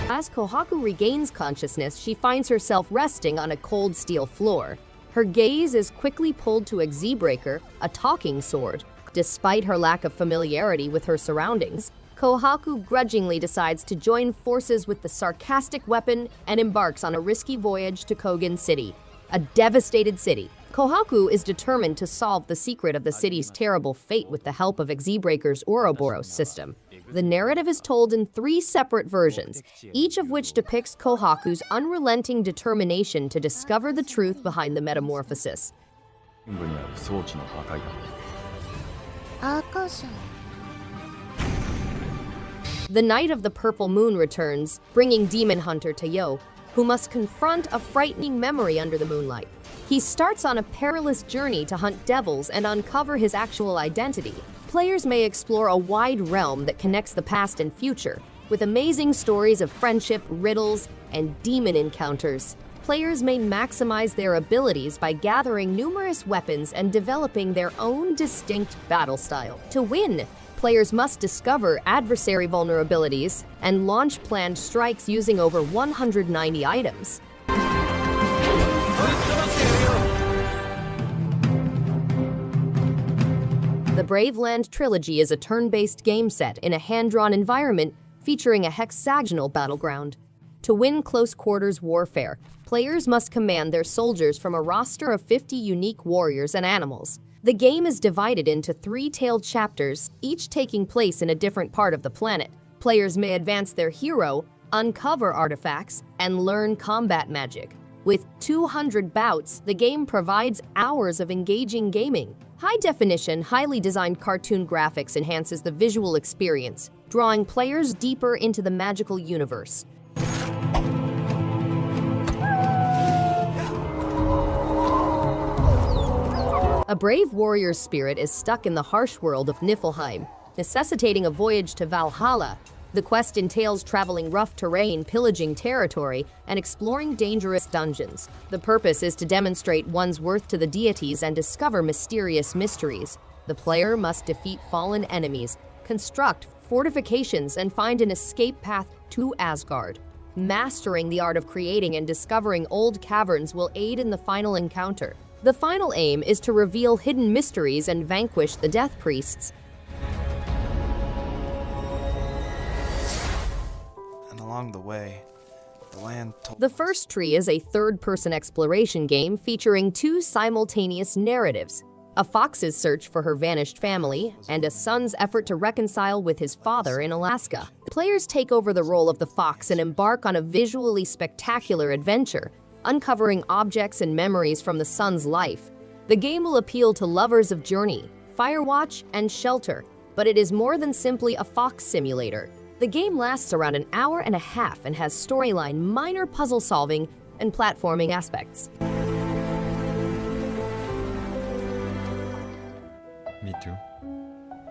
As Kohaku regains consciousness, she finds herself resting on a cold steel floor. Her gaze is quickly pulled to a Z-breaker, a talking sword. Despite her lack of familiarity with her surroundings, Kohaku grudgingly decides to join forces with the sarcastic weapon and embarks on a risky voyage to COGEN City, a devastated city. Kohaku is determined to solve the secret of the city's terrible fate with the help of Z-breaker's Ouroboros system. The narrative is told in 3 separate versions, each of which depicts Kohaku's unrelenting determination to discover the truth behind the metamorphosis. The Night of the Purple Moon returns, bringing Demon Hunter Tayo, who must confront a frightening memory under the moonlight. He starts on a perilous journey to hunt devils and uncover his actual identity. Players may explore a wide realm that connects the past and future, with amazing stories of friendship, riddles, and demon encounters. Players may maximize their abilities by gathering numerous weapons and developing their own distinct battle style. To win, players must discover adversary vulnerabilities and launch planned strikes using over 190 items. The Braveland Trilogy is a turn-based game set in a hand-drawn environment featuring a hexagonal battleground. To win close-quarters warfare, players must command their soldiers from a roster of 50 unique warriors and animals. The game is divided into 3-tailed chapters, each taking place in a different part of the planet. Players may advance their hero, uncover artifacts, and learn combat magic. With 200 bouts, the game provides hours of engaging gaming. High-definition, highly designed cartoon graphics enhances the visual experience, drawing players deeper into the magical universe. A brave warrior's spirit is stuck in the harsh world of Niffelheim, necessitating a voyage to Valhalla. The quest entails traveling rough terrain, pillaging territory, and exploring dangerous dungeons. The purpose is to demonstrate one's worth to the deities and discover mysterious mysteries. The player must defeat fallen enemies, construct fortifications, and find an escape path to Asgard. Mastering the art of creating and discovering old caverns will aid in the final encounter. The final aim is to reveal hidden mysteries and vanquish the Death Priests. And along the way, the land told... The First Tree is a third-person exploration game featuring 2 simultaneous narratives: a fox's search for her vanished family, and a son's effort to reconcile with his father in Alaska. Players take over the role of the fox and embark on a visually spectacular adventure, uncovering objects and memories from the son's life. The game will appeal to lovers of Journey, Firewatch, and Shelter, but it is more than simply a fox simulator. The game lasts around an hour and a half and has storyline, minor puzzle solving, and platforming aspects. Me too.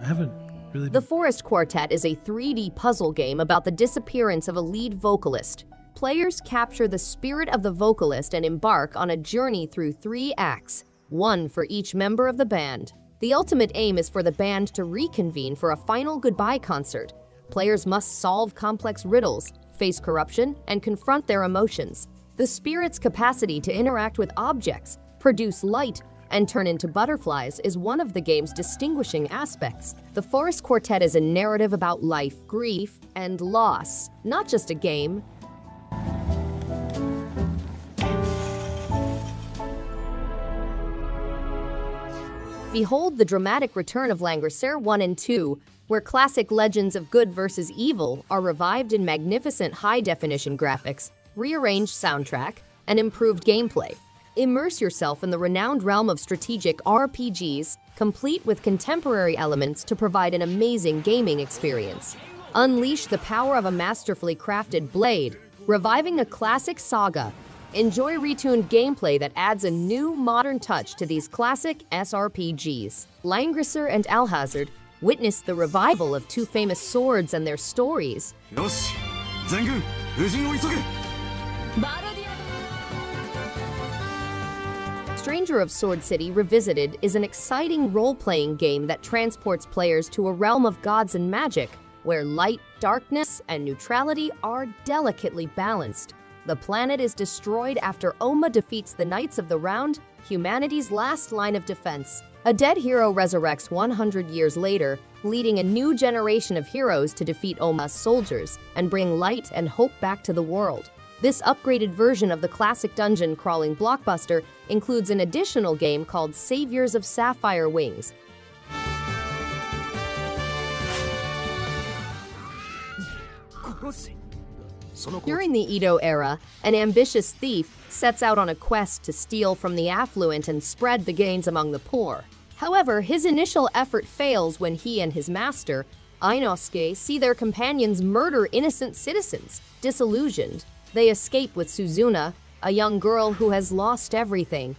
I haven't really... The Forest Quartet is a 3D puzzle game about the disappearance of a lead vocalist. Players capture the spirit of the vocalist and embark on a journey through 3 acts, 1 for each member of the band. The ultimate aim is for the band to reconvene for a final goodbye concert. Players must solve complex riddles, face corruption, and confront their emotions. The spirit's capacity to interact with objects, produce light, and turn into butterflies is one of the game's distinguishing aspects. The Forest Quartet is a narrative about life, grief, and loss, not just a game. Behold the dramatic return of Langrisser I and II, where classic legends of good versus evil are revived in magnificent high-definition graphics, rearranged soundtrack, and improved gameplay. Immerse yourself in the renowned realm of strategic RPGs, complete with contemporary elements to provide an amazing gaming experience. Unleash the power of a masterfully crafted blade, reviving a classic saga. Enjoy retuned gameplay that adds a new, modern touch to these classic SRPGs. Langrisser and Alhazard witnessed the revival of 2 famous swords and their stories. Stranger of Sword City Revisited is an exciting role-playing game that transports players to a realm of gods and magic, where light, darkness, and neutrality are delicately balanced. The planet is destroyed after Oma defeats the Knights of the Round, humanity's last line of defense. A dead hero resurrects 100 years later, leading a new generation of heroes to defeat Oma's soldiers and bring light and hope back to the world. This upgraded version of the classic dungeon-crawling blockbuster includes an additional game called Saviors of Sapphire Wings. During the Edo era, an ambitious thief sets out on a quest to steal from the affluent and spread the gains among the poor. However, his initial effort fails when he and his master, Inosuke, see their companions murder innocent citizens. Disillusioned, they escape with Suzuna, a young girl who has lost everything.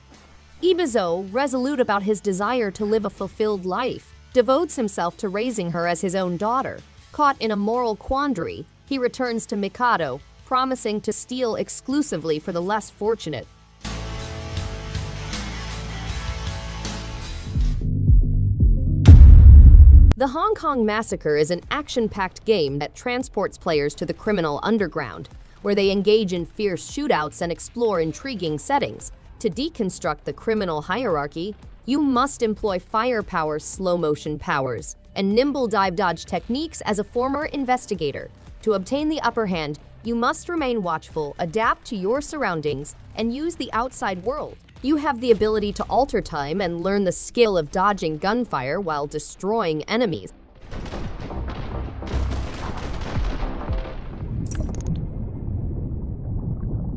Ibizo, resolute about his desire to live a fulfilled life, devotes himself to raising her as his own daughter. Caught in a moral quandary, he returns to Mikado, promising to steal exclusively for the less fortunate. The Hong Kong Massacre is an action-packed game that transports players to the criminal underground, where they engage in fierce shootouts and explore intriguing settings. To deconstruct the criminal hierarchy, you must employ firepower, slow-motion powers, and nimble dive-dodge techniques as a former investigator. To obtain the upper hand, you must remain watchful, adapt to your surroundings, and use the outside world. You have the ability to alter time and learn the skill of dodging gunfire while destroying enemies.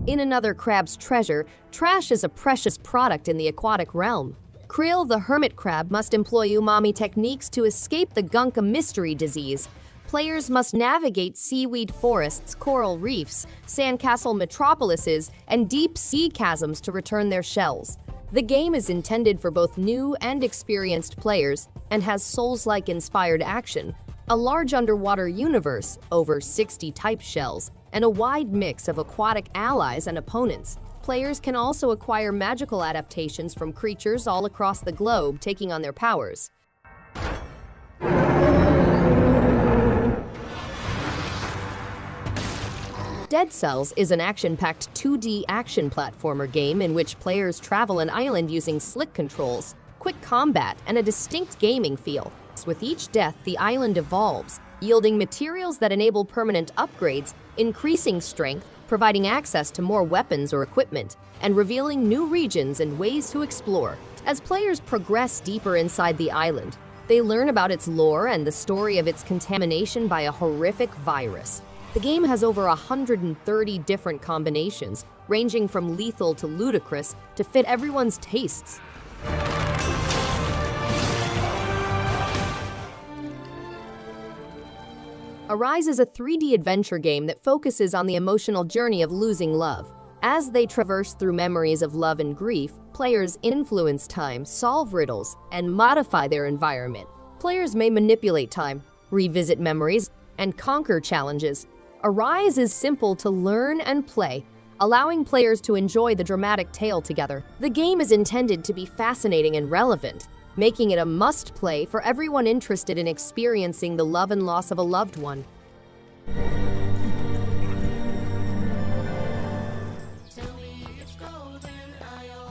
In another crab's treasure, trash is a precious product in the aquatic realm. Krill the hermit crab must employ umami techniques to escape the gunka mystery disease. Players must navigate seaweed forests, coral reefs, sandcastle metropolises, and deep sea chasms to return their shells. The game is intended for both new and experienced players and has Souls-like inspired action, a large underwater universe, over 60 type shells, and a wide mix of aquatic allies and opponents. Players can also acquire magical adaptations from creatures all across the globe, taking on their powers. Dead Cells is an action-packed 2D action platformer game in which players travel an island using slick controls, quick combat, and a distinct gaming feel. With each death, the island evolves, yielding materials that enable permanent upgrades, increasing strength, providing access to more weapons or equipment, and revealing new regions and ways to explore. As players progress deeper inside the island, they learn about its lore and the story of its contamination by a horrific virus. The game has over 130 different combinations, ranging from lethal to ludicrous, to fit everyone's tastes. Arise is a 3D adventure game that focuses on the emotional journey of losing love. As they traverse through memories of love and grief, players influence time, solve riddles, and modify their environment. Players may manipulate time, revisit memories, and conquer challenges. Arise is simple to learn and play, allowing players to enjoy the dramatic tale together. The game is intended to be fascinating and relevant, making it a must-play for everyone interested in experiencing the love and loss of a loved one.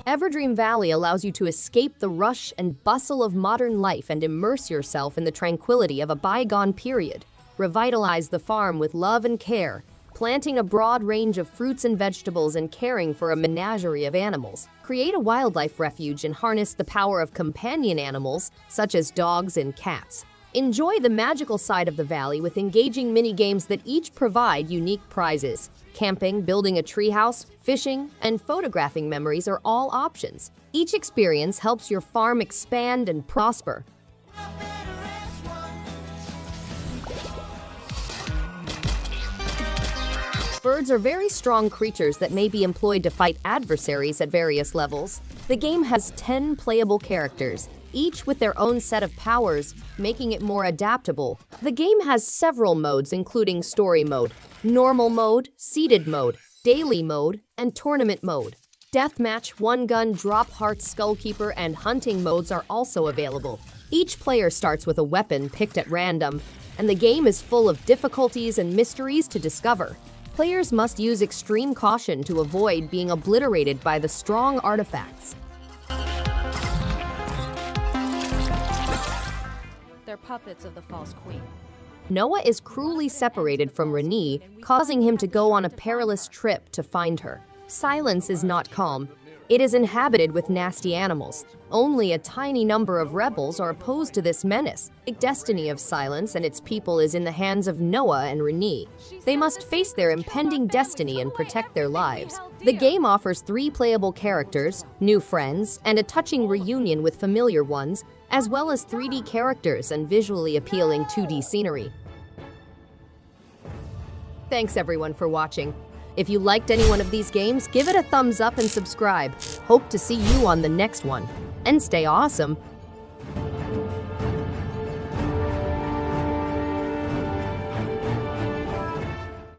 Everdream Valley allows you to escape the rush and bustle of modern life and immerse yourself in the tranquility of a bygone period. Revitalize the farm with love and care, planting a broad range of fruits and vegetables and caring for a menagerie of animals. Create a wildlife refuge and harness the power of companion animals, such as dogs and cats. Enjoy the magical side of the valley with engaging mini-games that each provide unique prizes. Camping, building a treehouse, fishing, and photographing memories are all options. Each experience helps your farm expand and prosper. Birds are very strong creatures that may be employed to fight adversaries at various levels. The game has 10 playable characters, each with their own set of powers, making it more adaptable. The game has several modes, including story mode, normal mode, seeded mode, daily mode, and tournament mode. Deathmatch, one gun, drop heart, skullkeeper, and hunting modes are also available. Each player starts with a weapon picked at random, and the game is full of difficulties and mysteries to discover. Players must use extreme caution to avoid being obliterated by the strong artifacts. They're puppets of the false queen. Noah is cruelly separated from Renée, causing him to go on a perilous trip to find her. Silence is not calm. It is inhabited with nasty animals. Only a tiny number of rebels are opposed to this menace. The destiny of Silence and its people is in the hands of Noah and Renée. They must face their impending destiny and protect their lives. The game offers 3 playable characters, new friends, and a touching reunion with familiar ones, as well as 3D characters and visually appealing 2D scenery. Thanks everyone for watching. If you liked any one of these games, give it a thumbs up and subscribe. Hope to see you on the next one. And stay awesome!